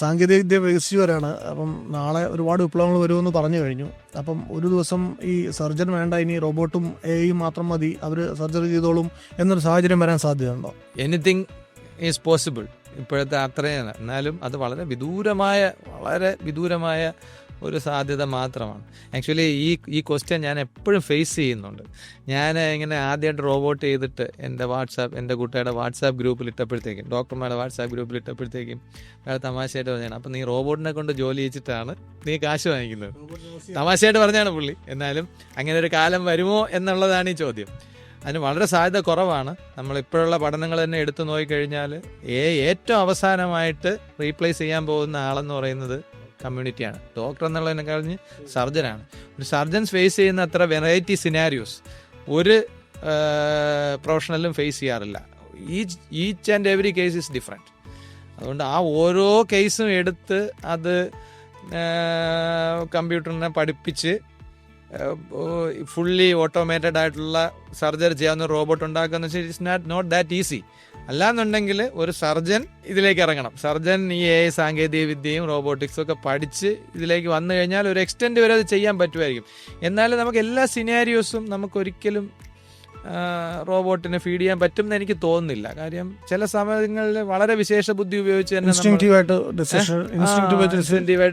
സാങ്കേതികവിദ്യ വികസിച്ചവരാണ്. അപ്പം നാളെ ഒരുപാട് വിപ്ലവങ്ങൾ വരുമെന്ന് പറഞ്ഞു കഴിഞ്ഞു. അപ്പം ഒരു ദിവസം ഈ സർജൻ വേണ്ട, ഇനി റോബോട്ടും എയും മാത്രം മതി, അവർ സർജറി ചെയ്തോളും എന്നൊരു സാഹചര്യം വരാൻ സാധ്യതയുണ്ടോ? എനിത്തിങ് ഈസ് പോസിബിൾ ഇപ്പോഴത്തെ അത്രയാണ്. എന്നാലും അത് വളരെ വിദൂരമായ ഒരു സാധ്യത മാത്രമാണ്. ആക്ച്വലി ഈ ക്വസ്റ്റ്യൻ ഞാൻ എപ്പോഴും ഫേസ് ചെയ്യുന്നുണ്ട്. ഞാൻ ഇങ്ങനെ ആദ്യമായിട്ട് റോബോട്ട് ചെയ്തിട്ട് എൻ്റെ കൂട്ടുകാരുടെ വാട്സാപ്പ് ഗ്രൂപ്പിൽ ഇട്ടപ്പോഴത്തേക്കും, ഡോക്ടർമാരുടെ വാട്സാപ്പ് ഗ്രൂപ്പിൽ ഇട്ടപ്പോഴത്തേക്കും വേറെ തമാശയായിട്ട് പറഞ്ഞാണ്, അപ്പം നീ റോബോട്ടിനെ കൊണ്ട് ജോലി ചെയ്യിച്ചിട്ടാണ് നീ കാശ് വാങ്ങിക്കുന്നത്. തമാശയായിട്ട് പറഞ്ഞാണ് പുള്ളി. എന്നാലും അങ്ങനെ ഒരു കാലം വരുമോ എന്നുള്ളതാണ് ഈ ചോദ്യം. അതിന് വളരെ സാധ്യത കുറവാണ്. നമ്മളിപ്പോഴുള്ള പഠനങ്ങൾ തന്നെ എടുത്തു നോക്കിക്കഴിഞ്ഞാൽ ഏറ്റവും അവസാനമായിട്ട് റീപ്ലേസ് ചെയ്യാൻ പോകുന്ന ആളെന്ന് പറയുന്നത് കമ്മ്യൂണിറ്റിയാണ്. ഡോക്ടർ എന്നുള്ളതിനെ കഴിഞ്ഞ് സർജനാണ്. ഒരു സർജൻസ് ഫേസ് ചെയ്യുന്ന അത്ര വെറൈറ്റി സിനാരിയോസ് ഒരു പ്രൊഫഷണലും ഫേസ് ചെയ്യാറില്ല. Each and every case is different. അതുകൊണ്ട് ആ ഓരോ കേസും എടുത്ത് അത് കമ്പ്യൂട്ടറിനെ പഠിപ്പിച്ച് ഫുള്ളി ഓട്ടോമേറ്റഡ് ആയിട്ടുള്ള സർജറി ചെയ്യാവുന്ന റോബോട്ട് ഉണ്ടാക്കുക എന്ന് വെച്ചാൽ ഇറ്റ്സ് നോട്ട് ദാറ്റ് ഈസി. അല്ലാന്നുണ്ടെങ്കിൽ ഒരു സർജൻ ഇതിലേക്ക് ഇറങ്ങണം. സർജൻ ഈ സാങ്കേതിക വിദ്യയും റോബോട്ടിക്സും ഒക്കെ പഠിച്ച് ഇതിലേക്ക് വന്നു കഴിഞ്ഞാൽ ഒരു എക്സ്റ്റെൻഡ് വരെ അത് ചെയ്യാൻ പറ്റുമായിരിക്കും. എന്നാലും നമുക്ക് എല്ലാ സിനാരിയോസും നമുക്കൊരിക്കലും റോബോട്ടിനെ ഫീഡ് ചെയ്യാൻ പറ്റും എന്ന് എനിക്ക് തോന്നുന്നില്ല. കാര്യം ചില സമയങ്ങളിൽ വളരെ വിശേഷ ബുദ്ധി ഉപയോഗിച്ച് തന്നെ ഇൻസ്റ്റിങ്ക്റ്റീവായിട്ട്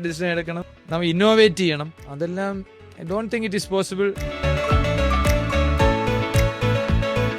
ഡിസിഷൻ എടുക്കണം, നമ്മൾ ഇന്നോവേറ്റ് ചെയ്യണം. അതെല്ലാം I don't think it is possible.